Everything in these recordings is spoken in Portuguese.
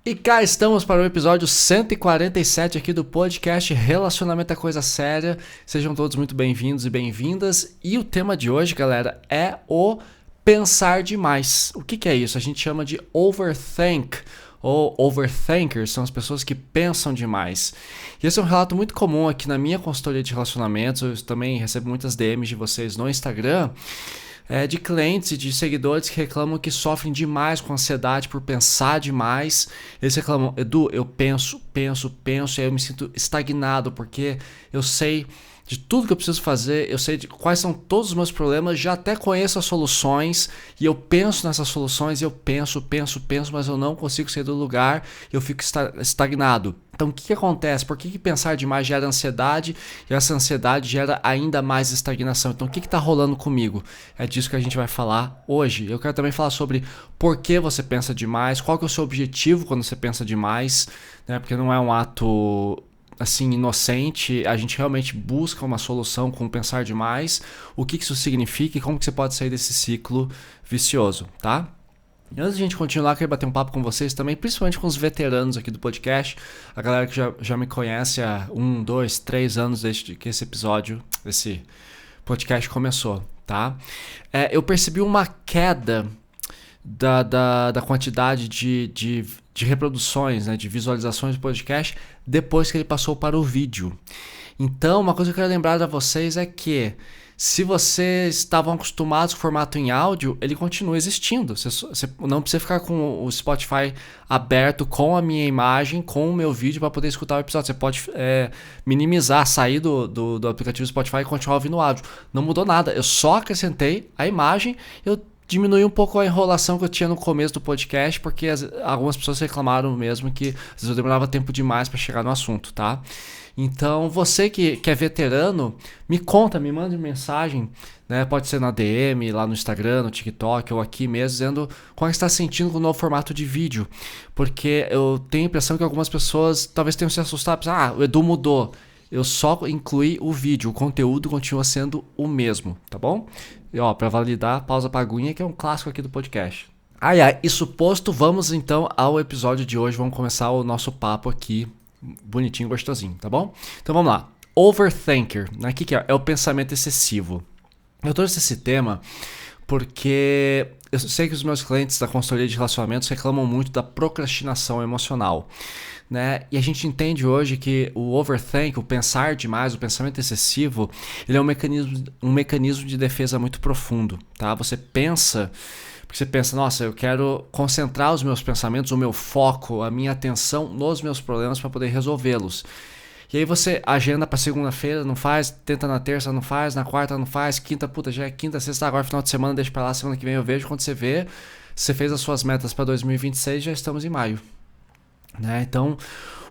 E cá estamos para o episódio 147 aqui do podcast Relacionamento é Coisa Séria. Sejam todos muito bem-vindos e bem-vindas. E o tema de hoje, galera, é o pensar demais. O que é isso? A gente chama de overthink ou overthinkers, são as pessoas que pensam demais. E esse é um relato muito comum aqui na minha consultoria de relacionamentos. Eu também recebo muitas DMs de vocês no Instagram. De clientes e de seguidores que reclamam que sofrem demais com ansiedade por pensar demais. Eles reclamam, Edu, eu penso, e aí eu me sinto estagnado, porque eu sei de tudo que eu preciso fazer, eu sei de quais são todos os meus problemas, já até conheço as soluções, e eu penso nessas soluções, e eu penso, mas eu não consigo sair do lugar, e eu fico estagnado. Então o que acontece? Por que pensar demais gera ansiedade e essa ansiedade gera ainda mais estagnação? Então o que está rolando comigo? É disso que a gente vai falar hoje. Eu quero também falar sobre por que você pensa demais, qual que é o seu objetivo quando você pensa demais, né? Porque não é um ato assim inocente, a gente realmente busca uma solução com pensar demais, o que isso significa e como que você pode sair desse ciclo vicioso, tá? E antes de a gente continuar, eu queria bater um papo com vocês também, principalmente com os veteranos aqui do podcast, a galera que já me conhece há 1, 2, 3 anos desde que esse podcast começou, tá? Eu percebi uma queda da quantidade de reproduções, né, de visualizações do podcast depois que ele passou para o vídeo. Então, uma coisa que eu quero lembrar a vocês é que se vocês estavam acostumados com o formato em áudio, ele continua existindo. Você não precisa ficar com o Spotify aberto com a minha imagem, com o meu vídeo para poder escutar o episódio. Você pode minimizar, sair do aplicativo Spotify e continuar ouvindo o áudio. Não mudou nada, eu só acrescentei a imagem, eu diminui um pouco a enrolação que eu tinha no começo do podcast, porque algumas pessoas reclamaram mesmo que às vezes eu demorava tempo demais para chegar no assunto, tá? Então, você que é veterano, me manda mensagem, né? Pode ser na DM, lá no Instagram, no TikTok ou aqui mesmo, dizendo como é que você está sentindo com o novo formato de vídeo. Porque eu tenho a impressão que algumas pessoas talvez tenham se assustado, pensando, o Edu mudou. Eu só incluí o vídeo, o conteúdo continua sendo o mesmo, tá bom? E pra validar, pausa pra aguinha, que é um clássico aqui do podcast. Isso posto, vamos então ao episódio de hoje, vamos começar o nosso papo aqui, bonitinho, gostosinho, tá bom? Então vamos lá. Overthinker, né? O que é? É o pensamento excessivo. Eu trouxe esse tema porque eu sei que os meus clientes da consultoria de relacionamentos reclamam muito da procrastinação emocional, né? E a gente entende hoje que o overthink, o pensar demais, o pensamento excessivo, ele é um mecanismo de defesa muito profundo, tá? Você pensa, nossa, eu quero concentrar os meus pensamentos, o meu foco, a minha atenção nos meus problemas para poder resolvê-los. E aí você agenda pra segunda-feira, não faz, tenta na terça, não faz, na quarta não faz, quinta, já é quinta, sexta, agora final de semana, deixa pra lá, semana que vem eu vejo. Quando você vê, você fez as suas metas pra 2026, já estamos em maio, né? Então,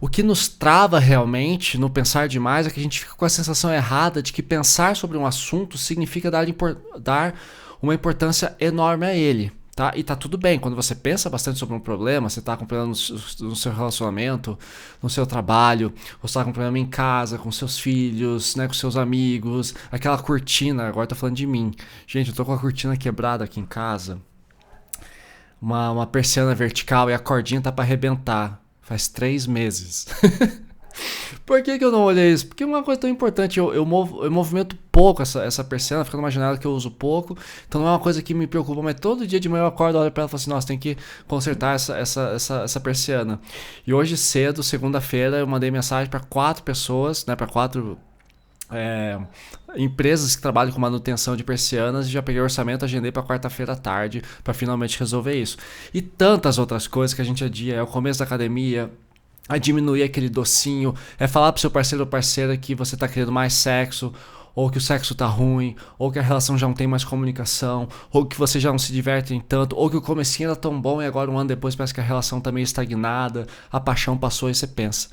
o que nos trava realmente no pensar demais é que a gente fica com a sensação errada de que pensar sobre um assunto significa dar uma importância enorme a ele. Tá? E tá tudo bem, quando você pensa bastante sobre um problema, você tá com problema no seu relacionamento, no seu trabalho, ou você tá com problema em casa, com seus filhos, né, com seus amigos, aquela cortina, agora eu tô falando de mim. Gente, eu tô com a cortina quebrada aqui em casa, uma persiana vertical e a cordinha tá pra arrebentar, faz 3 meses. Por que eu não olhei isso? Porque é uma coisa tão importante, eu movimento pouco essa persiana, fica numa janela que eu uso pouco, então não é uma coisa que me preocupa, mas todo dia de manhã eu acordo, olho pra ela e falo assim, nossa, tem que consertar essa persiana. E hoje cedo, segunda-feira, eu mandei mensagem para 4 pessoas, né, para 4 empresas que trabalham com manutenção de persianas, e já peguei o orçamento, agendei para quarta-feira à tarde, para finalmente resolver isso. E tantas outras coisas que a gente adia, é o começo da academia, a diminuir aquele docinho, é falar pro seu parceiro ou parceira que você tá querendo mais sexo, ou que o sexo tá ruim, ou que a relação já não tem mais comunicação, ou que você já não se diverte tanto, ou que o comecinho era tão bom e agora um ano depois parece que a relação tá meio estagnada, a paixão passou e você pensa,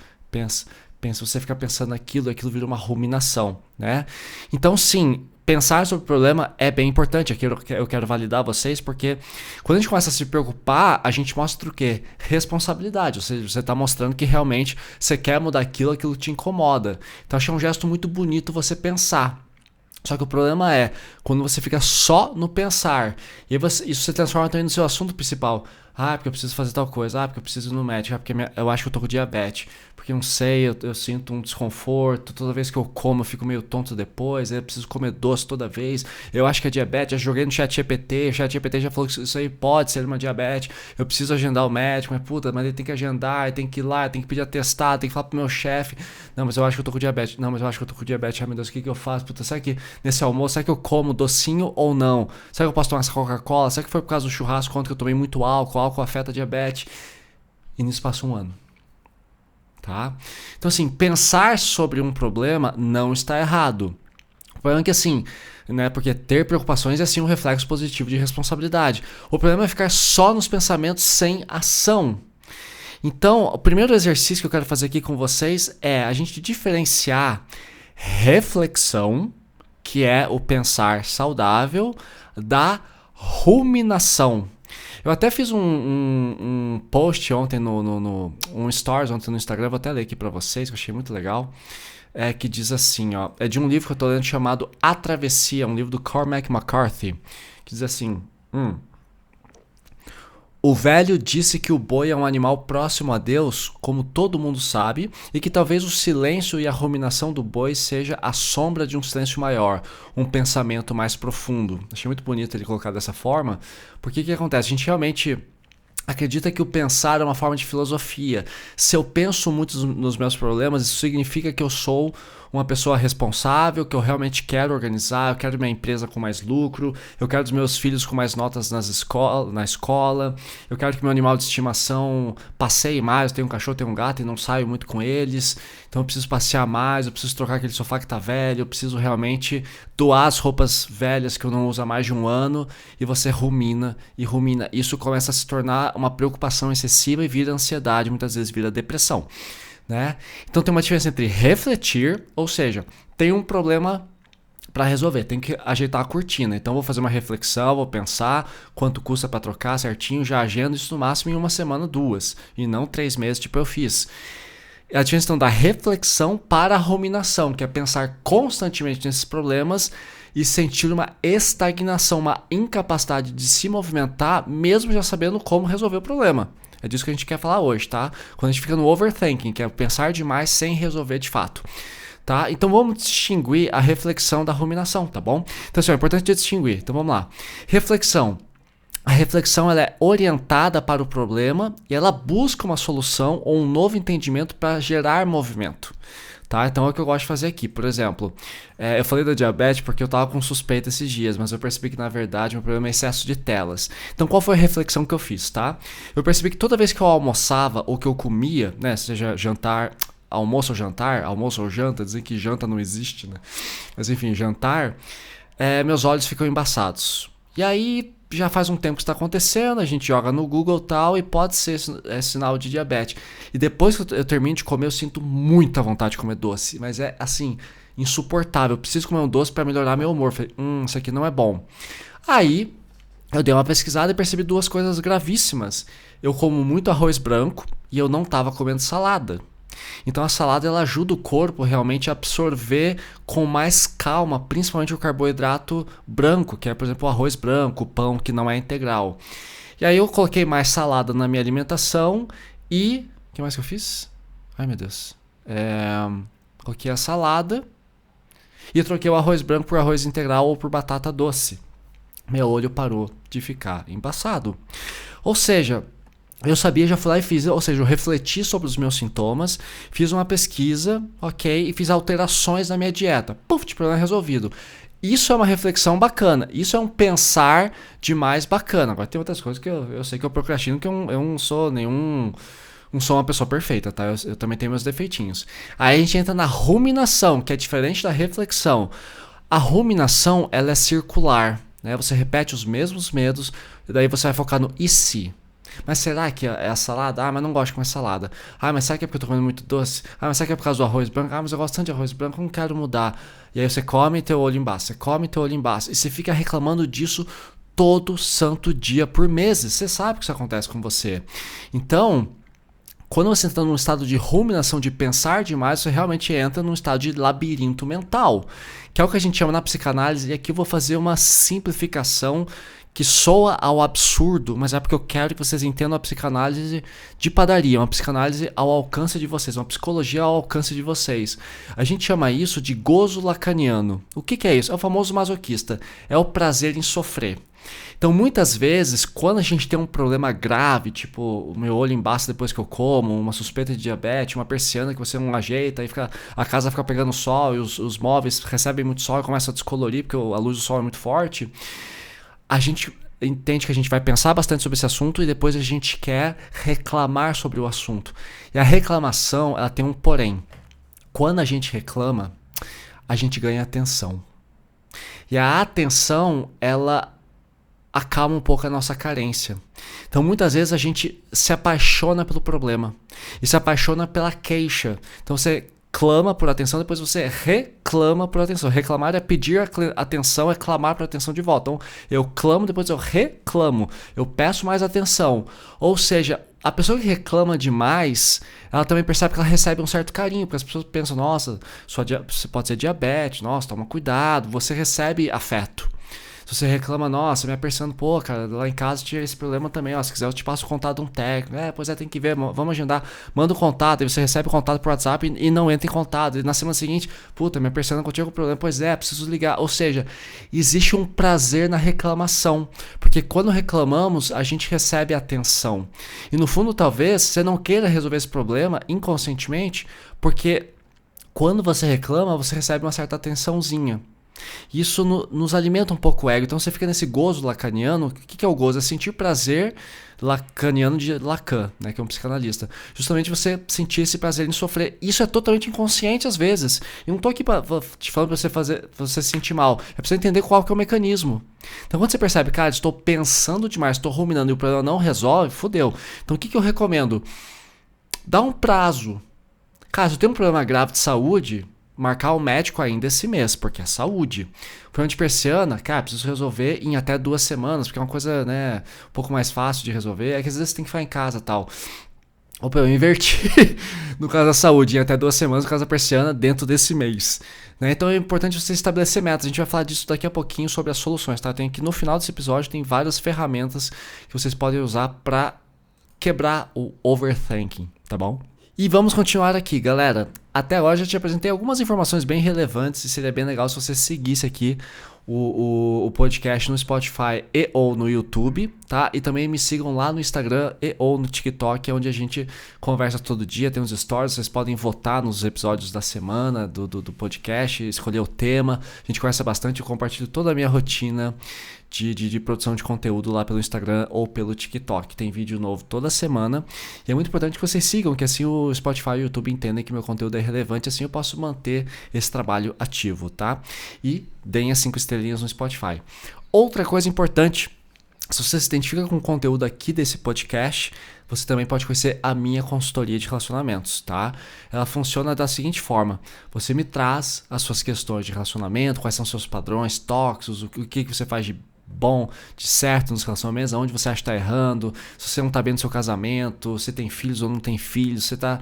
você fica pensando naquilo, aquilo vira uma ruminação, né? Então sim, pensar sobre o problema é bem importante. Aqui eu quero validar vocês, porque quando a gente começa a se preocupar, a gente mostra o quê? Responsabilidade. Ou seja, você está mostrando que realmente você quer mudar aquilo te incomoda. Então achei um gesto muito bonito você pensar. Só que o problema é quando você fica só no pensar, e aí isso se transforma também no seu assunto principal. Ah, porque eu preciso fazer tal coisa. Ah, porque eu preciso ir no médico. Ah, porque eu acho que eu tô com diabetes. Porque não sei, eu sinto um desconforto. Toda vez que eu como, eu fico meio tonto depois. Aí eu preciso comer doce toda vez. Eu acho que é diabetes. Já joguei no ChatGPT. O ChatGPT já falou que isso aí pode ser uma diabetes. Eu preciso agendar o médico. Mas puta, mas ele tem que agendar. Tem que ir lá. Tem que pedir atestado. Tem que falar pro meu chefe. Não, mas eu acho que eu tô com diabetes. Não, mas eu acho que eu tô com diabetes. Ai, meu Deus, o que eu faço? Puta, será que nesse almoço, será que eu como docinho ou não? Será que eu posso tomar essa Coca-Cola? Será que foi por causa do churrasco ontem que eu tomei muito álcool? Álcool afeta a diabetes. E nisso passa um ano. Tá? Então, assim, pensar sobre um problema não está errado. O problema é que, assim, né, porque ter preocupações é, assim, um reflexo positivo de responsabilidade. O problema é ficar só nos pensamentos sem ação. Então, o primeiro exercício que eu quero fazer aqui com vocês é a gente diferenciar reflexão, que é o pensar saudável, da ruminação. Eu até fiz um post ontem um stories ontem no Instagram, vou até ler aqui pra vocês, que eu achei muito legal, que diz assim, ó, é de um livro que eu tô lendo chamado A Travessia, um livro do Cormac McCarthy, que diz assim, o velho disse que o boi é um animal próximo a Deus, como todo mundo sabe, e que talvez o silêncio e a ruminação do boi seja a sombra de um silêncio maior, um pensamento mais profundo. Achei muito bonito ele colocar dessa forma, porque o que acontece? A gente realmente acredita que o pensar é uma forma de filosofia. Se eu penso muito nos meus problemas, isso significa que eu sou uma pessoa responsável, que eu realmente quero organizar, eu quero minha empresa com mais lucro, eu quero os meus filhos com mais notas na escola, eu quero que meu animal de estimação passeie mais, eu tenho um cachorro, tenho um gato e não saio muito com eles, então eu preciso passear mais, eu preciso trocar aquele sofá que tá velho, eu preciso realmente doar as roupas velhas que eu não uso há mais de um ano, e você rumina e rumina. Isso começa a se tornar uma preocupação excessiva e vira ansiedade, muitas vezes vira depressão. Né? Então tem uma diferença entre refletir, ou seja, tem um problema para resolver, tem que ajeitar a cortina. Então vou fazer uma reflexão, vou pensar quanto custa para trocar certinho, já agendo isso no máximo em 1 semana, 2, e não 3 meses, tipo eu fiz. A diferença então da reflexão para a ruminação, que é pensar constantemente nesses problemas e sentir uma estagnação, uma incapacidade de se movimentar, mesmo já sabendo como resolver o problema. É disso que a gente quer falar hoje, tá? Quando a gente fica no overthinking, que é pensar demais sem resolver de fato. Tá? Então vamos distinguir a reflexão da ruminação, tá bom? Então assim, é importante distinguir. Então vamos lá. Reflexão. A reflexão ela é orientada para o problema e ela busca uma solução ou um novo entendimento para gerar movimento. Tá? Então é o que eu gosto de fazer aqui. Por exemplo, eu falei da diabetes porque eu estava com suspeita esses dias, mas eu percebi que na verdade meu problema é excesso de telas. Então qual foi a reflexão que eu fiz? Tá? Eu percebi que toda vez que eu almoçava ou que eu comia, né, seja jantar, almoço ou janta, dizem que janta não existe, né? Mas enfim, jantar, meus olhos ficam embaçados. E aí já faz um tempo que está acontecendo, a gente joga no Google e tal, e pode ser sinal de diabetes. E depois que eu termino de comer, eu sinto muita vontade de comer doce, mas é assim, insuportável. Eu preciso comer um doce para melhorar meu humor. Falei, isso aqui não é bom. Aí eu dei uma pesquisada e percebi 2 coisas gravíssimas. Eu como muito arroz branco e eu não estava comendo salada. Então a salada ela ajuda o corpo realmente a absorver com mais calma, principalmente o carboidrato branco, que é, por exemplo, o arroz branco, o pão que não é integral. E aí eu coloquei mais salada na minha alimentação e... O que mais que eu fiz? Ai, meu Deus. Coloquei a salada e troquei o arroz branco por arroz integral ou por batata doce. Meu olho parou de ficar embaçado. Ou seja... Eu sabia, já fui lá e fiz, ou seja, eu refleti sobre os meus sintomas, fiz uma pesquisa, ok, e fiz alterações na minha dieta. Puf, de problema resolvido. Isso é uma reflexão bacana, isso é um pensar demais bacana. Agora tem outras coisas que eu sei que eu procrastino, que eu não sou nenhum... Não sou uma pessoa perfeita, tá? Eu também tenho meus defeitinhos. Aí a gente entra na ruminação, que é diferente da reflexão. A ruminação, ela é circular, né? Você repete os mesmos medos, e daí você vai focar no e se. Mas será que é a salada? Ah, mas não gosto de comer salada. Ah, mas será que é porque eu tô comendo muito doce? Ah, mas será que é por causa do arroz branco? Ah, mas eu gosto tanto de arroz branco, não quero mudar. E aí você come e teu olho embaça, você come e teu olho embaça. E você fica reclamando disso todo santo dia por meses. Você sabe que isso acontece com você. Então, quando você entra num estado de ruminação, de pensar demais, você realmente entra num estado de labirinto mental, que é o que a gente chama na psicanálise, e aqui eu vou fazer uma simplificação que soa ao absurdo, mas é porque eu quero que vocês entendam a psicanálise de padaria, uma psicanálise ao alcance de vocês, uma psicologia ao alcance de vocês. A gente chama isso de gozo lacaniano. O que é isso? É o famoso masoquista, é o prazer em sofrer. Então, muitas vezes, quando a gente tem um problema grave, tipo o meu olho embaça depois que eu como, uma suspeita de diabetes, uma persiana que você não ajeita, aí a casa fica pegando sol e os móveis recebem muito sol e começam a descolorir porque a luz do sol é muito forte, a gente entende que a gente vai pensar bastante sobre esse assunto e depois a gente quer reclamar sobre o assunto. E a reclamação, ela tem um porém. Quando a gente reclama, a gente ganha atenção. E a atenção, ela acalma um pouco a nossa carência. Então, muitas vezes a gente se apaixona pelo problema e se apaixona pela queixa. Então, você clama por atenção, depois você reclama por atenção. Reclamar é pedir atenção, é clamar por atenção de volta. Então, eu clamo, depois eu reclamo. Eu peço mais atenção. Ou seja, a pessoa que reclama demais, ela também percebe que ela recebe um certo carinho, porque as pessoas pensam, nossa, você pode ser diabetes, nossa, toma cuidado. Você recebe afeto. Se você reclama, nossa, me aperçando, pô, cara, lá em casa tinha esse problema também, ó, se quiser eu te passo o contato de um técnico, pois tem que ver, vamos agendar, manda o contato, aí você recebe o contato por WhatsApp e não entra em contato, e na semana seguinte, puta, me aperçando contigo com problema, preciso ligar, ou seja, existe um prazer na reclamação, porque quando reclamamos, a gente recebe atenção, e no fundo talvez você não queira resolver esse problema inconscientemente, porque quando você reclama, você recebe uma certa atençãozinha. Isso nos alimenta um pouco o ego. Então você fica nesse gozo lacaniano. O que é o gozo? É sentir prazer lacaniano de Lacan, né, que é um psicanalista. Justamente você sentir esse prazer em sofrer. Isso é totalmente inconsciente às vezes. Eu não estou aqui te falando para você se sentir mal. É para você entender qual que é o mecanismo. Então quando você percebe, cara, estou pensando demais, estou ruminando e o problema não resolve, fodeu. Então o que eu recomendo? Dá um prazo. Caso eu tenha um problema grave de saúde, marcar o médico ainda esse mês, porque é saúde. Problema de persiana, cara, preciso resolver em até 2 semanas, porque é uma coisa, né, um pouco mais fácil de resolver, é que às vezes você tem que ficar em casa e tal. Opa, eu inverti no caso da saúde, em até 2 semanas, no caso da persiana, dentro desse mês. Né? Então é importante você estabelecer metas. A gente vai falar disso daqui a pouquinho sobre as soluções, tá? Tem aqui no final desse episódio, tem várias ferramentas que vocês podem usar para quebrar o overthinking, tá bom? E vamos continuar aqui, galera. Até agora eu já te apresentei algumas informações bem relevantes e seria bem legal se você seguisse aqui o podcast no Spotify e ou no YouTube, tá? E também me sigam lá no Instagram e ou no TikTok, onde a gente conversa todo dia, tem uns stories, vocês podem votar nos episódios da semana do podcast, escolher o tema, a gente conversa bastante, eu compartilho toda a minha rotina de produção de conteúdo lá pelo Instagram ou pelo TikTok. Tem vídeo novo toda semana e é muito importante que vocês sigam, que assim o Spotify e o YouTube entendem que meu conteúdo é relevante, assim eu posso manter esse trabalho ativo, tá? E deem as 5 estrelinhas no Spotify. Outra coisa importante, se você se identifica com o conteúdo aqui desse podcast, você também pode conhecer a minha consultoria de relacionamentos, tá? Ela funciona da seguinte forma: você me traz as suas questões de relacionamento, quais são os seus padrões tóxicos, o que você faz de bom, de certo nos relacionamentos, aonde você acha que está errando, se você não está bem no seu casamento, se tem filhos ou não tem filhos, se você está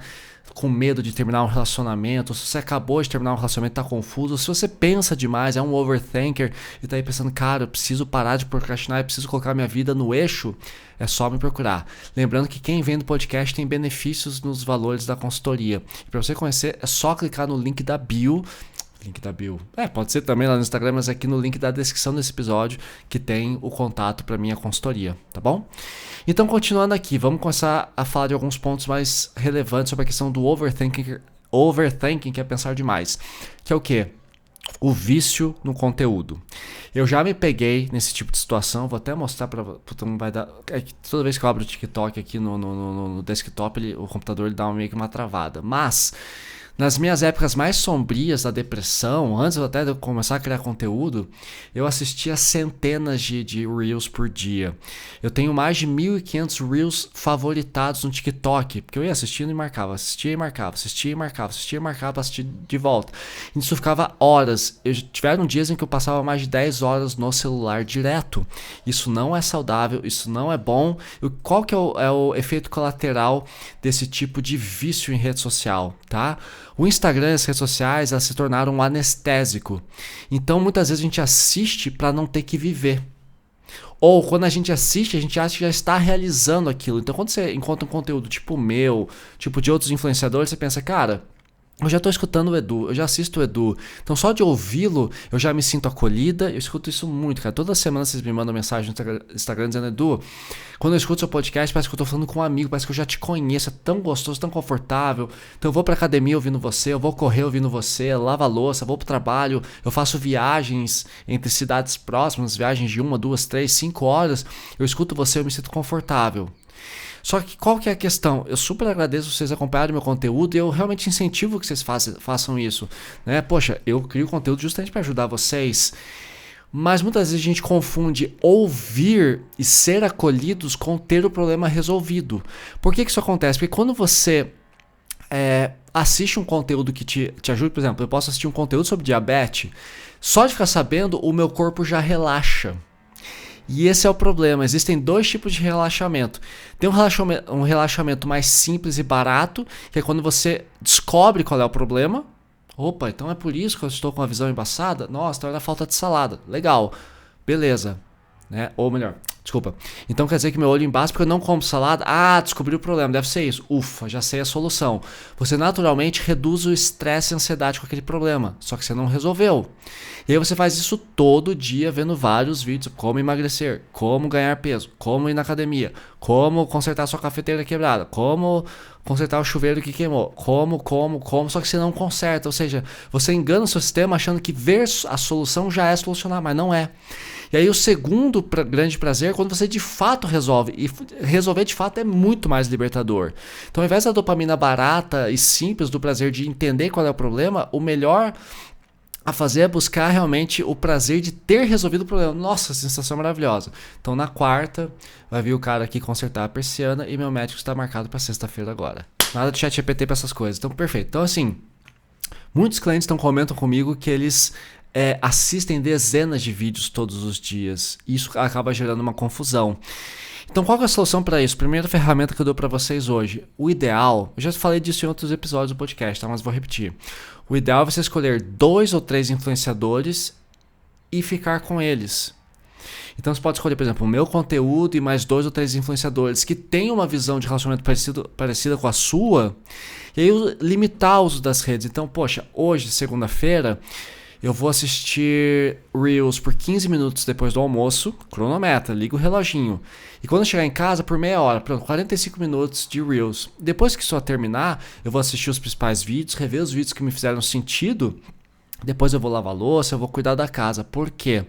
com medo de terminar um relacionamento, se você acabou de terminar um relacionamento e está confuso, se você pensa demais, é um overthinker e está aí pensando, cara, eu preciso parar de procrastinar, eu preciso colocar minha vida no eixo, é só me procurar. Lembrando que quem vem do podcast tem benefícios nos valores da consultoria. E para você conhecer, é só clicar no link da bio. Link da bio. Pode ser também lá no Instagram, mas aqui no link da descrição desse episódio que tem o contato para minha consultoria, tá bom? Então, continuando aqui, vamos começar a falar de alguns pontos mais relevantes sobre a questão do overthinking, que é pensar demais. Que é o quê? O vício no conteúdo. Eu já me peguei nesse tipo de situação, vou até mostrar para não vai dar. Toda vez que eu abro o TikTok aqui no desktop, o computador ele dá meio que uma travada. Mas nas minhas épocas mais sombrias da depressão, antes até de eu começar a criar conteúdo, eu assistia centenas de Reels por dia. Eu tenho mais de 1.500 Reels favoritados no TikTok, porque eu ia assistindo e marcava, assistia e marcava, assistia e marcava, assistia e marcava, assistia de volta. Isso ficava horas. Tiveram dias em que eu passava mais de 10 horas no celular direto. Isso não é saudável, isso não é bom. Qual que é o efeito colateral desse tipo de vício em rede social, tá? O Instagram e as redes sociais, elas se tornaram um anestésico. Então, muitas vezes a gente assiste para não ter que viver. Ou quando a gente assiste, a gente acha que já está realizando aquilo. Então quando você encontra um conteúdo tipo o meu, tipo de outros influenciadores, você pensa, cara, eu já estou escutando o Edu, eu já assisto o Edu. Então só de ouvi-lo, eu já me sinto acolhida. Eu escuto isso muito, cara. Toda semana vocês me mandam mensagem no Instagram dizendo, Edu, quando eu escuto seu podcast, parece que eu estou falando com um amigo, parece que eu já te conheço, é tão gostoso, tão confortável. Então eu vou pra academia ouvindo você, eu vou correr ouvindo você, lavo a louça, vou pro trabalho, eu faço viagens entre cidades próximas, viagens de 1, 2, 3, 5 horas. Eu escuto você, eu me sinto confortável. Só que qual que é a questão? Eu super agradeço vocês acompanharem meu conteúdo e eu realmente incentivo que vocês façam isso, né? Poxa, eu crio conteúdo justamente para ajudar vocês, mas muitas vezes a gente confunde ouvir e ser acolhidos com ter o problema resolvido. Por que isso acontece? Porque quando você assiste um conteúdo que te ajude, por exemplo, eu posso assistir um conteúdo sobre diabetes, só de ficar sabendo, o meu corpo já relaxa. E esse é o problema, existem dois tipos de relaxamento. Tem um relaxamento mais simples e barato, que é quando você descobre qual é o problema. Opa, então é por isso que eu estou com a visão embaçada? Nossa, então era falta de salada. Legal, beleza. Né? Ou melhor, desculpa. Então quer dizer que meu olho embaça porque eu não como salada? Ah, descobri o problema, deve ser isso. Ufa, já sei a solução. Você naturalmente reduz o estresse e a ansiedade com aquele problema, só que você não resolveu. E aí você faz isso todo dia vendo vários vídeos, como emagrecer, como ganhar peso, como ir na academia, como consertar sua cafeteira quebrada, como consertar o chuveiro que queimou, como, só que você não conserta, ou seja, você engana o seu sistema achando que ver a solução já é solucionar, mas não é. E aí o segundo grande prazer é quando você de fato resolve, e resolver de fato é muito mais libertador. Então ao invés da dopamina barata e simples do prazer de entender qual é o problema, o melhor a fazer é buscar realmente o prazer de ter resolvido o problema. Nossa, sensação maravilhosa. Então na quarta vai vir o cara aqui consertar a persiana e meu médico está marcado para sexta-feira agora. Nada de ChatGPT para essas coisas. Então perfeito. Então assim, muitos clientes comentam comigo que eles assistem dezenas de vídeos todos os dias. Isso acaba gerando uma confusão. Então qual é a solução para isso? Primeira ferramenta que eu dou para vocês hoje. O ideal, eu já falei disso em outros episódios do podcast, tá? Mas vou repetir. O ideal é você escolher 2 ou 3 influenciadores e ficar com eles. Então você pode escolher, por exemplo, o meu conteúdo e mais 2 ou 3 influenciadores que tenham uma visão de relacionamento parecida com a sua, e aí limitar o uso das redes. Então, poxa, hoje, segunda-feira, eu vou assistir Reels por 15 minutos depois do almoço, cronometra, liga o reloginho. E quando eu chegar em casa, por meia hora, pronto, 45 minutos de Reels. Depois que isso terminar, eu vou assistir os principais vídeos, rever os vídeos que me fizeram sentido. Depois eu vou lavar a louça, eu vou cuidar da casa. Por quê?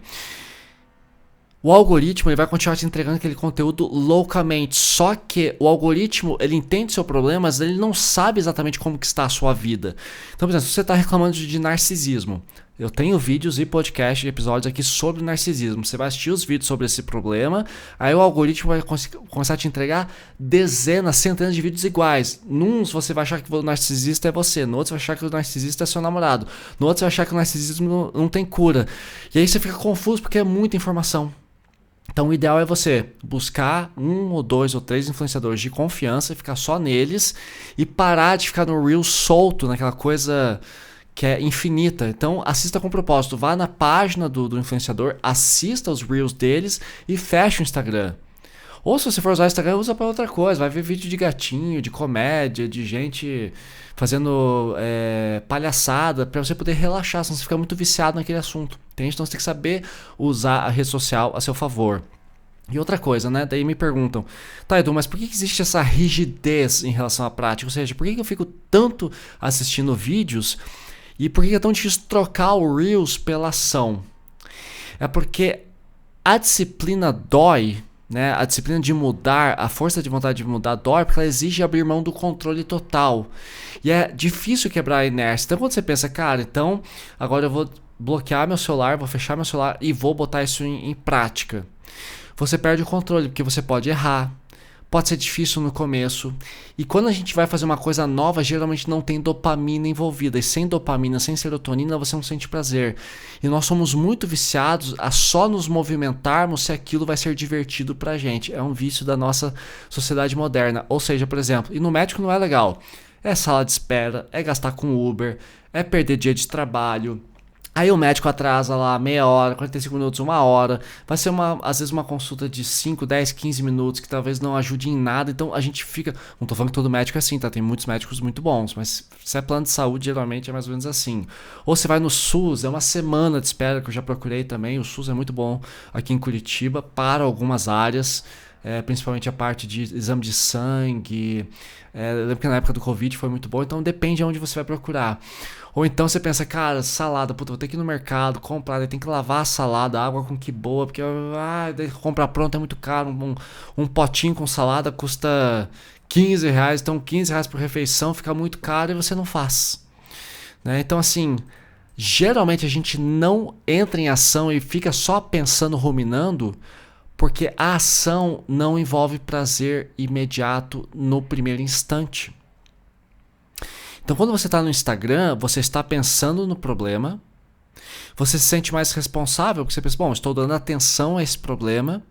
O algoritmo ele vai continuar te entregando aquele conteúdo loucamente, só que o algoritmo ele entende seu problema, mas ele não sabe exatamente como que está a sua vida. Então, por exemplo, se você está reclamando de narcisismo, eu tenho vídeos e podcast, episódios aqui sobre narcisismo. Você vai assistir os vídeos sobre esse problema, aí o algoritmo vai começar a te entregar dezenas, centenas de vídeos iguais. Num você vai achar que o narcisista é você, no outro você vai achar que o narcisista é seu namorado, no outro você vai achar que o narcisismo não tem cura. E aí você fica confuso porque é muita informação. Então o ideal é você buscar 1 ou 2 ou 3 influenciadores de confiança e ficar só neles e parar de ficar no Reel solto, naquela coisa que é infinita. Então assista com propósito, vá na página do influenciador, assista os Reels deles e feche o Instagram. Ou se você for usar o Instagram, usa para outra coisa, vai ver vídeo de gatinho, de comédia, de gente fazendo palhaçada, para você poder relaxar, senão você fica muito viciado naquele assunto. Entende? Então você tem que saber usar a rede social a seu favor. E outra coisa, né? Daí me perguntam, tá, Edu, mas por que existe essa rigidez em relação à prática? Ou seja, por que eu fico tanto assistindo vídeos e por que é tão difícil trocar o Reels pela ação? É porque a disciplina dói, né? A disciplina de mudar, a força de vontade de mudar dói porque ela exige abrir mão do controle total. E é difícil quebrar a inércia. Então quando você pensa, cara, então agora eu vou bloquear meu celular, vou fechar meu celular e vou botar isso em prática. Você perde o controle porque você pode errar. Pode ser difícil no começo. E quando a gente vai fazer uma coisa nova, geralmente não tem dopamina envolvida. E sem dopamina, sem serotonina, você não sente prazer. E nós somos muito viciados a só nos movimentarmos se aquilo vai ser divertido pra gente. É um vício da nossa sociedade moderna. Ou seja, por exemplo, ir no médico não é legal. É sala de espera, é gastar com Uber, é perder dia de trabalho, Aí o médico atrasa lá meia hora, 45 minutos, uma hora. Vai ser às vezes uma consulta de 5, 10, 15 minutos que talvez não ajude em nada. Então a gente fica... Não tô falando que todo médico é assim, tá? Tem muitos médicos muito bons, mas se é plano de saúde, geralmente é mais ou menos assim. Ou você vai no SUS, é uma semana de espera, que eu já procurei também. O SUS é muito bom aqui em Curitiba para algumas áreas. Principalmente a parte de exame de sangue. Eu lembro que na época do Covid foi muito bom, então depende de onde você vai procurar. Ou então você pensa, cara, salada, puta, vou ter que ir no mercado comprar, daí tem que lavar a salada, água com que boa, porque daí comprar pronto é muito caro. Um potinho com salada custa R$ 15, então R$ 15 por refeição fica muito caro e você não faz. Né? Então assim, geralmente a gente não entra em ação e fica só pensando, ruminando, porque a ação não envolve prazer imediato no primeiro instante. Então, quando você está no Instagram, você está pensando no problema, você se sente mais responsável, porque você pensa, bom, estou dando atenção a esse problema.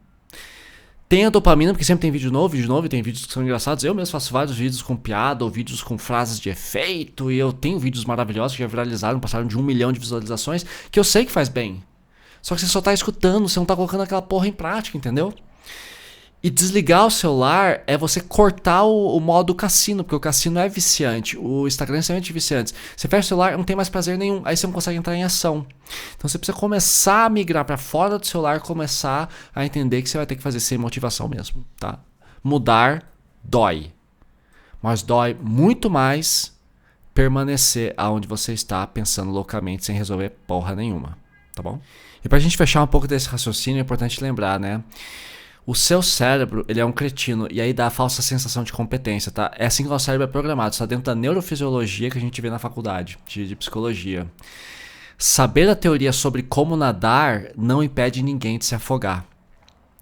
Tem a dopamina, porque sempre tem vídeo novo, e tem vídeos que são engraçados. Eu mesmo faço vários vídeos com piada, ou vídeos com frases de efeito, e eu tenho vídeos maravilhosos que já viralizaram, passaram de 1 milhão de visualizações, que eu sei que faz bem. Só que você só está escutando, você não está colocando aquela porra em prática, entendeu? E desligar o celular é você cortar o modo cassino, porque o cassino é viciante. O Instagram é extremamente viciante. Você fecha o celular, não tem mais prazer nenhum. Aí você não consegue entrar em ação. Então você precisa começar a migrar para fora do celular, começar a entender que você vai ter que fazer sem motivação mesmo, tá? Mudar dói. Mas dói muito mais permanecer aonde você está pensando loucamente sem resolver porra nenhuma, tá bom? E pra gente fechar um pouco desse raciocínio, é importante lembrar, né? O seu cérebro, ele é um cretino, e aí dá a falsa sensação de competência, tá? É assim que o nosso cérebro é programado, está dentro da neurofisiologia que a gente vê na faculdade de psicologia. Saber a teoria sobre como nadar não impede ninguém de se afogar.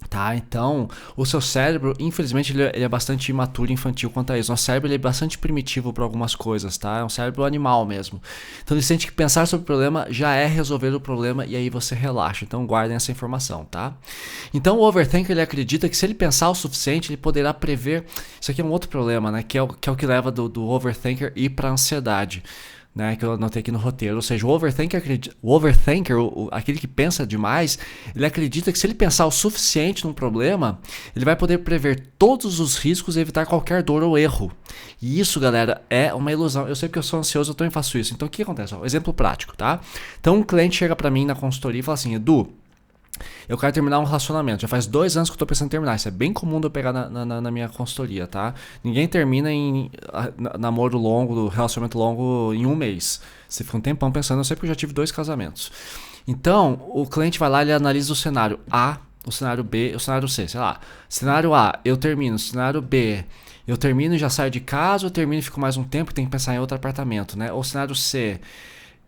Tá? Então, o seu cérebro, infelizmente, ele é bastante imaturo e infantil quanto a isso. Nosso cérebro ele é bastante primitivo para algumas coisas, tá? É um cérebro animal mesmo. Então, ele sente que pensar sobre o problema já é resolver o problema e aí você relaxa. Então, guardem essa informação, tá? Então, o overthinker, ele acredita que se ele pensar o suficiente, ele poderá prever... Isso aqui é um outro problema, né? Que é o que leva do overthinker ir para a ansiedade. Né, que eu anotei aqui no roteiro. Ou seja, o overthinker, aquele que pensa demais, ele acredita que se ele pensar o suficiente num problema, ele vai poder prever todos os riscos e evitar qualquer dor ou erro. E isso, galera, é uma ilusão. Eu sei que eu sou ansioso, eu também faço isso. Então o que acontece? Exemplo prático, tá? Então um cliente chega pra mim na consultoria e fala assim, Edu, eu quero terminar um relacionamento. Já faz 2 anos que eu tô pensando em terminar. Isso é bem comum de eu pegar na minha consultoria, tá? Ninguém termina em namoro longo, relacionamento longo em 1 mês. Você fica um tempão pensando. Eu sei porque eu já tive 2 casamentos. Então, o cliente vai lá e analisa o cenário A, o cenário B, o cenário C, sei lá. Cenário A, eu termino. Cenário B, eu termino e já saio de casa. Eu termino e fico mais um tempo e tenho que pensar em outro apartamento, né? Ou cenário C,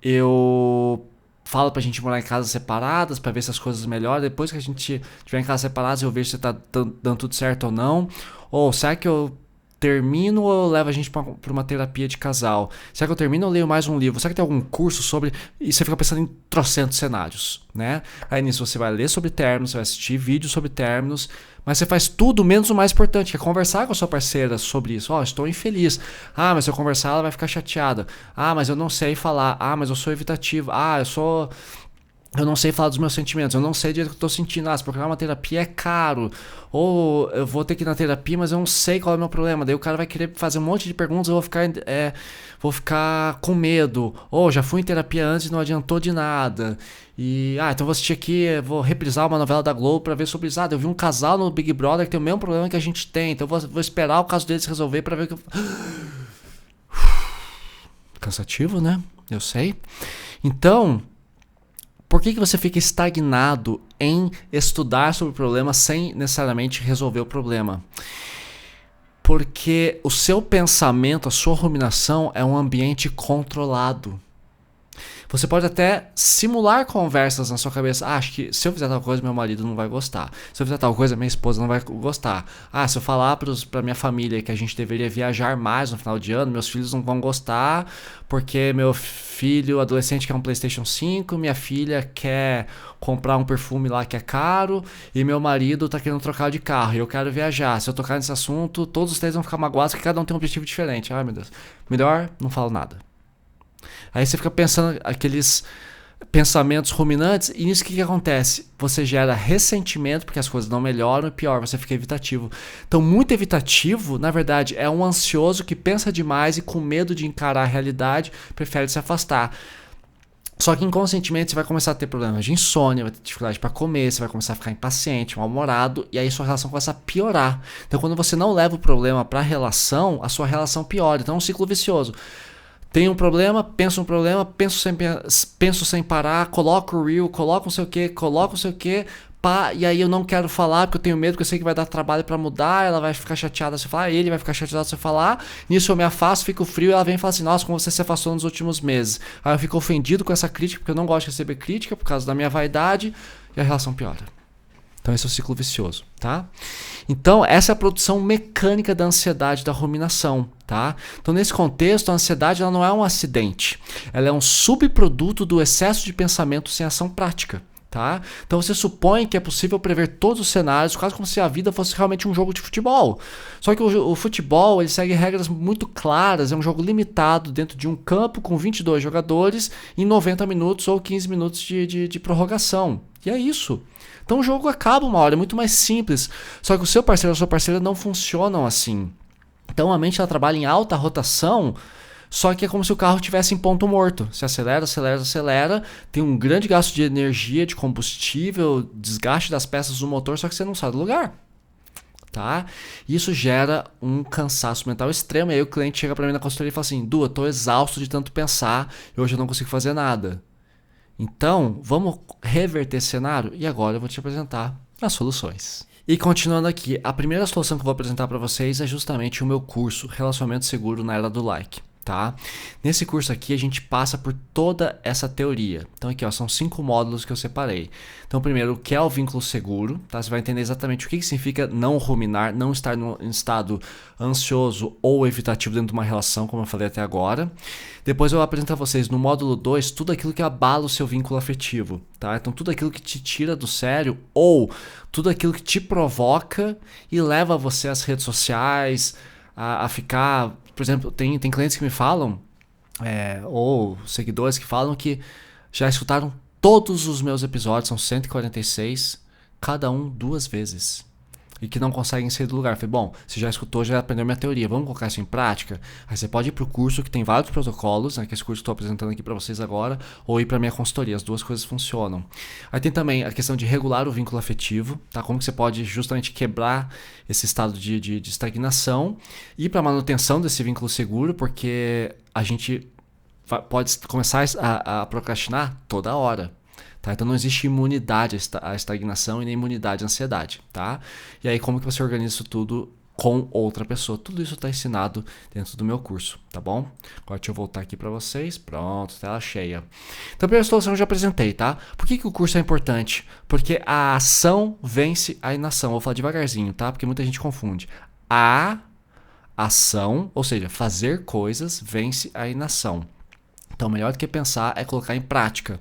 eu... fala pra gente morar em casas separadas pra ver se as coisas melhoram. Depois que a gente tiver em casas separadas, eu vejo se tá dando tudo certo ou não. Ou será que eu termino ou eu levo a gente pra uma terapia de casal? Será que eu termino ou eu leio mais um livro? Será que tem algum curso sobre... E você fica pensando em trocentos cenários, né? Aí nisso você vai ler sobre términos, você vai assistir vídeos sobre términos, mas você faz tudo menos o mais importante, que é conversar com a sua parceira sobre isso. Estou infeliz. Mas se eu conversar ela vai ficar chateada. Mas eu não sei falar. Mas eu sou evitativo. Eu não sei falar dos meus sentimentos, eu não sei do jeito que eu tô sentindo. Se procurar uma terapia é caro. Ou eu vou ter que ir na terapia, mas eu não sei qual é o meu problema. Daí o cara vai querer fazer um monte de perguntas, eu vou ficar com medo. Ou já fui em terapia antes e não adiantou de nada. E, então vou assistir aqui, vou reprisar uma novela da Globo pra ver sobre isso. Eu vi um casal no Big Brother que tem o mesmo problema que a gente tem. Então vou esperar o caso deles resolver pra ver o que eu... Cansativo, né? Eu sei. Então... por que você fica estagnado em estudar sobre o problema sem necessariamente resolver o problema? Porque o seu pensamento, a sua ruminação é um ambiente controlado. Você pode até simular conversas na sua cabeça. Acho que se eu fizer tal coisa, meu marido não vai gostar. Se eu fizer tal coisa, minha esposa não vai gostar. Se eu falar pra minha família que a gente deveria viajar mais no final de ano, meus filhos não vão gostar, porque meu filho adolescente quer um PlayStation 5, minha filha quer comprar um perfume lá que é caro, e meu marido tá querendo trocar de carro, e eu quero viajar. Se eu tocar nesse assunto, todos os 3 vão ficar magoados, porque cada um tem um objetivo diferente. Meu Deus. Melhor, não falo nada. Aí você fica pensando aqueles pensamentos ruminantes, e nisso o que acontece? Você gera ressentimento porque as coisas não melhoram, e pior, você fica evitativo. Então, muito evitativo, na verdade, é um ansioso que pensa demais e com medo de encarar a realidade, prefere se afastar. Só que inconscientemente você vai começar a ter problemas de insônia, vai ter dificuldade para comer, você vai começar a ficar impaciente, mal-humorado, e aí sua relação começa a piorar. Então, quando você não leva o problema para a relação, a sua relação piora. Então, é um ciclo vicioso. Tenho um problema, penso sem parar, coloco o reel, coloco não sei o que, pá, e aí eu não quero falar porque eu tenho medo, porque eu sei que vai dar trabalho pra mudar, ela vai ficar chateada se eu falar, ele vai ficar chateado se eu falar, nisso eu me afasto, fico frio, e ela vem e fala assim, nossa, como você se afastou nos últimos meses. Aí eu fico ofendido com essa crítica, porque eu não gosto de receber crítica por causa da minha vaidade, e a relação piora. Então esse é o ciclo vicioso, tá? Então essa é a produção mecânica da ansiedade, da ruminação, tá? Então nesse contexto a ansiedade ela não é um acidente, ela é um subproduto do excesso de pensamento sem ação prática, tá? Então você supõe que é possível prever todos os cenários, quase como se a vida fosse realmente um jogo de futebol. Só que o futebol ele segue regras muito claras, é um jogo limitado dentro de um campo com 22 jogadores em 90 minutos ou 15 minutos de prorrogação. E é isso. Então o jogo acaba uma hora, é muito mais simples. Só que o seu parceiro ou a sua parceira não funcionam assim. Então a mente ela trabalha em alta rotação, só que é como se o carro estivesse em ponto morto. Você acelera, acelera, acelera, tem um grande gasto de energia, de combustível, desgaste das peças do motor, só que você não sai do lugar. Tá? Isso gera um cansaço mental extremo. E aí o cliente chega para mim na consultoria e fala assim, Du, eu tô exausto de tanto pensar e hoje eu não consigo fazer nada. Então, vamos reverter esse cenário? E agora eu vou te apresentar as soluções. E continuando aqui, a primeira solução que eu vou apresentar para vocês é justamente o meu curso Relacionamento Seguro na Era do Like. Tá? Nesse curso aqui a gente passa por toda essa teoria. Então aqui ó, são 5 módulos que eu separei. Então primeiro, o que é o vínculo seguro, tá? Você vai entender exatamente o que significa não ruminar, não estar em estado ansioso ou evitativo dentro de uma relação, como eu falei até agora. Depois eu vou apresentar a vocês no módulo 2 tudo aquilo que abala o seu vínculo afetivo, tá? Então tudo aquilo que te tira do sério ou tudo aquilo que te provoca e leva você às redes sociais, a ficar... Por exemplo, tem clientes que me falam, ou seguidores que falam que já escutaram todos os meus episódios, são 146, cada um 2 vezes. E que não conseguem sair do lugar. Eu falei, bom, você já escutou, já aprendeu minha teoria, vamos colocar isso em prática? Aí você pode ir pro curso que tem vários protocolos, né, que é esse curso que eu estou apresentando aqui para vocês agora, ou ir para minha consultoria, as duas coisas funcionam. Aí tem também a questão de regular o vínculo afetivo, tá? Como que você pode justamente quebrar esse estado de estagnação, ir para manutenção desse vínculo seguro, porque a gente pode começar a procrastinar toda hora. Tá? Então não existe imunidade à estagnação e nem imunidade à ansiedade. Tá? E aí como que você organiza isso tudo com outra pessoa? Tudo isso está ensinado dentro do meu curso, tá bom? Agora deixa eu voltar aqui para vocês. Pronto, tela cheia. Então a primeira solução eu já apresentei, tá? Por que o curso é importante? Porque a ação vence a inação. Vou falar devagarzinho, tá? Porque muita gente confunde. A ação, ou seja, fazer coisas, vence a inação. Então, melhor do que pensar é colocar em prática.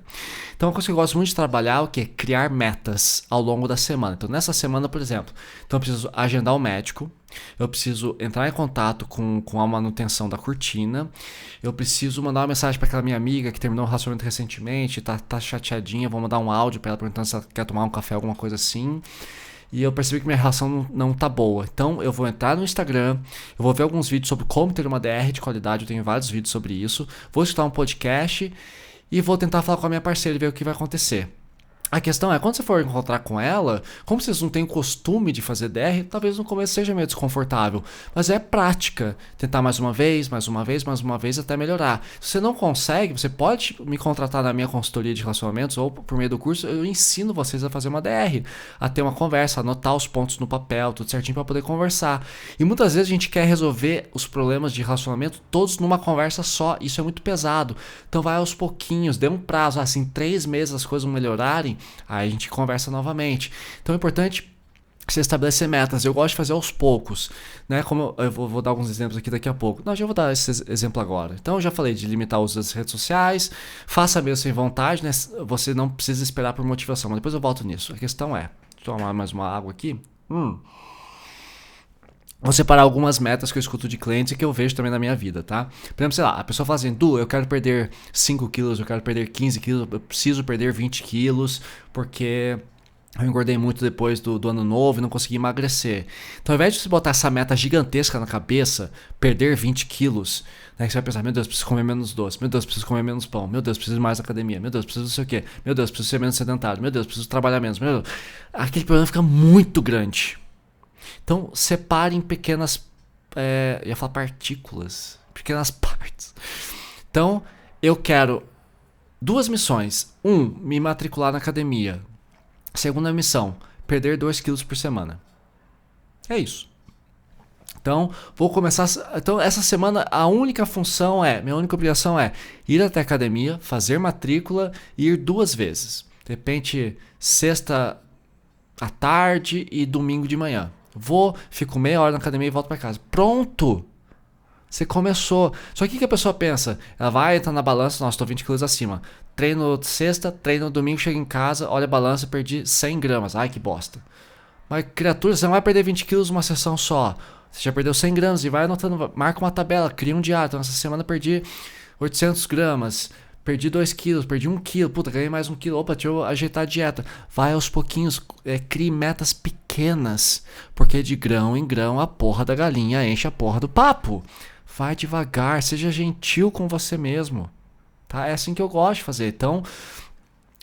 Então, uma coisa que eu gosto muito de trabalhar é o quê? Criar metas ao longo da semana. Então, nessa semana, por exemplo, então eu preciso agendar o médico, eu preciso entrar em contato com a manutenção da cortina, eu preciso mandar uma mensagem para aquela minha amiga que terminou um relacionamento recentemente, tá chateadinha, vou mandar um áudio para ela perguntando se ela quer tomar um café, alguma coisa assim. E eu percebi que minha relação não tá boa. Então eu vou entrar no Instagram, eu vou ver alguns vídeos sobre como ter uma DR de qualidade, eu tenho vários vídeos sobre isso, vou escutar um podcast e vou tentar falar com a minha parceira e ver o que vai acontecer. A questão é, quando você for encontrar com ela, como vocês não têm costume de fazer DR, talvez no começo seja meio desconfortável, mas é prática. Tentar mais uma vez, até melhorar. Se você não consegue, você pode me contratar na minha consultoria de relacionamentos ou por meio do curso, eu ensino vocês a fazer uma DR, a ter uma conversa, anotar os pontos no papel, tudo certinho para poder conversar. E muitas vezes a gente quer resolver os problemas de relacionamento todos numa conversa só, isso é muito pesado. Então vai aos pouquinhos, dê um prazo, assim, 3 meses as coisas vão melhorarem, aí a gente conversa novamente. Então é importante você estabelecer metas. Eu gosto de fazer aos poucos, né? Como eu vou dar alguns exemplos aqui daqui a pouco. Não, já vou dar esse exemplo agora. Então eu já falei de limitar o uso das redes sociais, faça mesmo sem vontade, né? Você não precisa esperar por motivação, mas depois eu volto nisso. A questão é, deixa eu tomar mais uma água aqui. Vou separar algumas metas que eu escuto de clientes e que eu vejo também na minha vida, tá? Por exemplo, sei lá, a pessoa fala assim, Du, eu quero perder 5 quilos, eu quero perder 15 quilos, eu preciso perder 20 quilos, porque eu engordei muito depois do ano novo e não consegui emagrecer. Então, ao invés de você botar essa meta gigantesca na cabeça, perder 20 quilos, né, você vai pensar, meu Deus, preciso comer menos doce, meu Deus, preciso comer menos pão, meu Deus, preciso ir mais na academia, meu Deus, preciso não sei o quê, meu Deus, preciso ser menos sedentário, meu Deus, preciso trabalhar menos, meu Deus. Aquele problema fica muito grande. Então, separe em pequenas, eu ia falar partículas, pequenas partes. Então, eu quero 2 missões. Me matricular na academia. Segunda missão, perder 2 quilos por semana. É isso. Então, vou começar. Então, essa semana, minha única obrigação é ir até a academia, fazer matrícula e ir 2 vezes. De repente, sexta à tarde e domingo de manhã. Vou, fico meia hora na academia e volto para casa. Pronto! Você começou. Só que o que a pessoa pensa? Ela vai entrar na balança, nossa, tô 20 quilos acima. Treino sexta, treino domingo, chego em casa, olha a balança, perdi 100 gramas. Ai, que bosta. Mas, criatura, você não vai perder 20 quilos numa sessão só. Você já perdeu 100 gramas e vai anotando, marca uma tabela, cria um diário. Então, essa semana eu perdi 800 gramas. Perdi 2 quilos, perdi 1 quilo, puta, ganhei mais 1 quilo, opa, deixa eu ajeitar a dieta. Vai aos pouquinhos, crie metas pequenas, porque de grão em grão a porra da galinha enche a porra do papo. Vai devagar, seja gentil com você mesmo, tá? É assim que eu gosto de fazer. Então,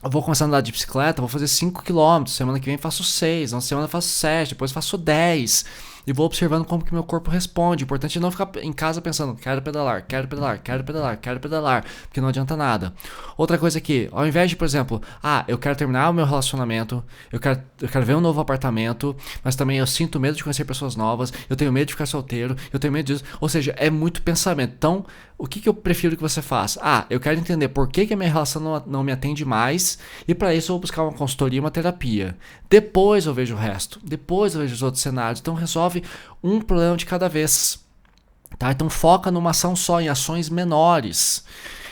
eu vou começar a andar de bicicleta, vou fazer 5 km, semana que vem faço 6, na semana faço 7, depois faço 10. E vou observando como que meu corpo responde. O importante é não ficar em casa pensando, quero pedalar, quero pedalar, quero pedalar, quero pedalar, porque não adianta nada. Outra coisa aqui, ao invés de, por exemplo, eu quero terminar o meu relacionamento, eu quero ver um novo apartamento, mas também eu sinto medo de conhecer pessoas novas, eu tenho medo de ficar solteiro, eu tenho medo disso. Ou seja, é muito pensamento. Então, o que eu prefiro que você faça? Eu quero entender por que a minha relação não me atende mais, e para isso eu vou buscar uma consultoria e uma terapia. Depois eu vejo o resto, depois eu vejo os outros cenários. Então resolve um problema de cada vez, tá? Então foca numa ação só, em ações menores.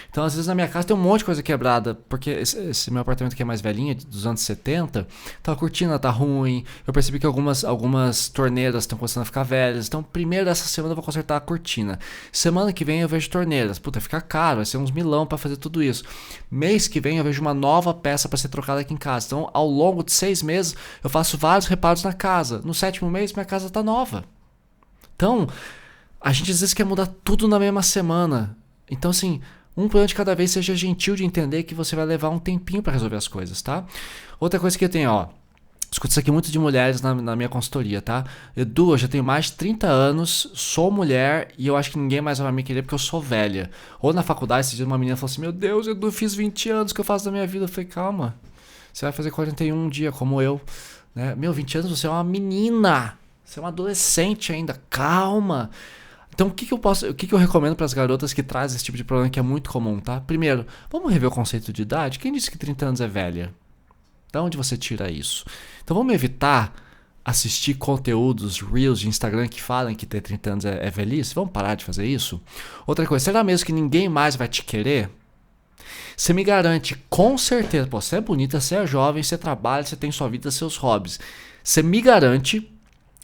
Então, às vezes na minha casa tem um monte de coisa quebrada, porque esse meu apartamento aqui é mais velhinho, dos anos 70, então a cortina tá ruim, eu percebi que algumas torneiras estão começando a ficar velhas, então primeiro essa semana eu vou consertar a cortina. Semana que vem eu vejo torneiras, puta, fica caro, vai ser uns milão para fazer tudo isso. Mês que vem eu vejo uma nova peça para ser trocada aqui em casa, então ao longo de 6 meses eu faço vários reparos na casa. No 7º mês minha casa tá nova. Então, a gente às vezes quer mudar tudo na mesma semana. Então, assim, um problema de cada vez, seja gentil de entender que você vai levar um tempinho para resolver as coisas, tá? Outra coisa que eu tenho, escuto isso aqui muito de mulheres na minha consultoria, tá? Edu, eu já tenho mais de 30 anos, sou mulher e eu acho que ninguém mais vai me querer porque eu sou velha. Ou na faculdade, esse dia uma menina falou assim, meu Deus, Edu, fiz 20 anos, o que eu faço da minha vida? Eu falei, calma, você vai fazer 41 um dia, como eu. Né? 20 anos, você é uma menina, você é uma adolescente ainda, calma. Então, o que eu recomendo para as garotas que trazem esse tipo de problema que é muito comum, tá? Primeiro, vamos rever o conceito de idade. Quem disse que 30 anos é velha? Da onde você tira isso? Então, vamos evitar assistir conteúdos, reels de Instagram que falam que ter 30 anos é velhice? Vamos parar de fazer isso? Outra coisa, será mesmo que ninguém mais vai te querer? Você me garante, com certeza, você é bonita, você é jovem, você trabalha, você tem sua vida, seus hobbies. Você me garante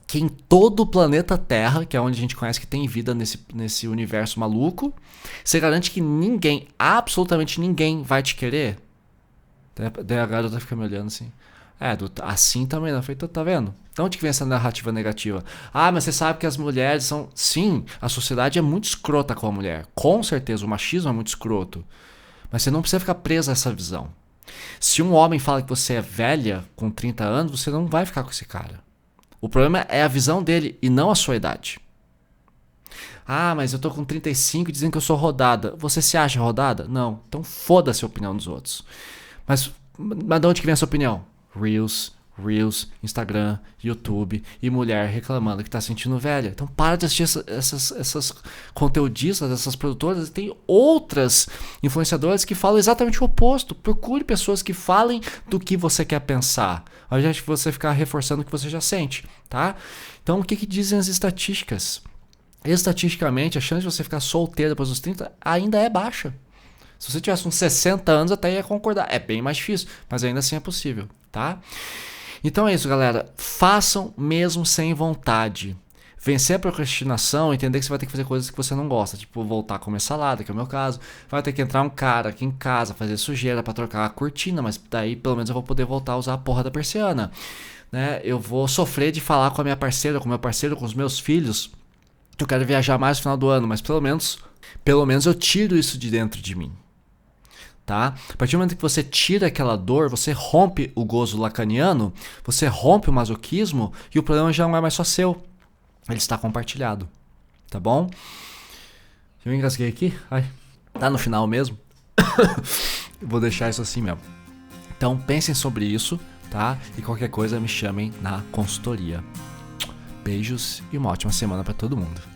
que em todo o planeta Terra, que é onde a gente conhece que tem vida nesse universo maluco, você garante que ninguém, absolutamente ninguém, vai te querer? Daí a garota fica me olhando assim. Assim também não. Eu falei, tá vendo? De onde que vem essa narrativa negativa? Mas você sabe que as mulheres são... Sim, a sociedade é muito escrota com a mulher. Com certeza, o machismo é muito escroto. Mas você não precisa ficar preso a essa visão. Se um homem fala que você é velha, com 30 anos, você não vai ficar com esse cara. O problema é a visão dele e não a sua idade. Mas eu tô com 35 dizendo que eu sou rodada. Você se acha rodada? Não. Então foda-se a opinião dos outros. Mas de onde que vem essa opinião? Reels, Instagram, YouTube e mulher reclamando que tá se sentindo velha. Então para de assistir essas conteudistas, essas produtoras. Tem outras influenciadoras que falam exatamente o oposto. Procure pessoas que falem do que você quer pensar, ao invés de você ficar reforçando o que você já sente, tá? Então o que dizem as estatísticas? Estatisticamente, a chance de você ficar solteiro depois dos 30 ainda é baixa. Se você tivesse uns 60 anos, até ia concordar. É bem mais difícil, mas ainda assim é possível, tá? Então é isso, galera. Façam mesmo sem vontade. Vencer a procrastinação, entender que você vai ter que fazer coisas que você não gosta, tipo voltar a comer salada, que é o meu caso. Vai ter que entrar um cara aqui em casa, fazer sujeira pra trocar a cortina, mas daí pelo menos eu vou poder voltar a usar a porra da persiana, né? Eu vou sofrer de falar com a minha parceira, com o meu parceiro, com os meus filhos, que eu quero viajar mais no final do ano, mas pelo menos eu tiro isso de dentro de mim. Tá? A partir do momento que você tira aquela dor, você rompe o gozo lacaniano, você rompe o masoquismo e o problema já não é mais só seu, ele está compartilhado, tá bom? Eu engasguei aqui, ai, tá no final mesmo. Vou deixar isso assim mesmo. Então pensem sobre isso, tá? E qualquer coisa me chamem na consultoria. Beijos e uma ótima semana para todo mundo.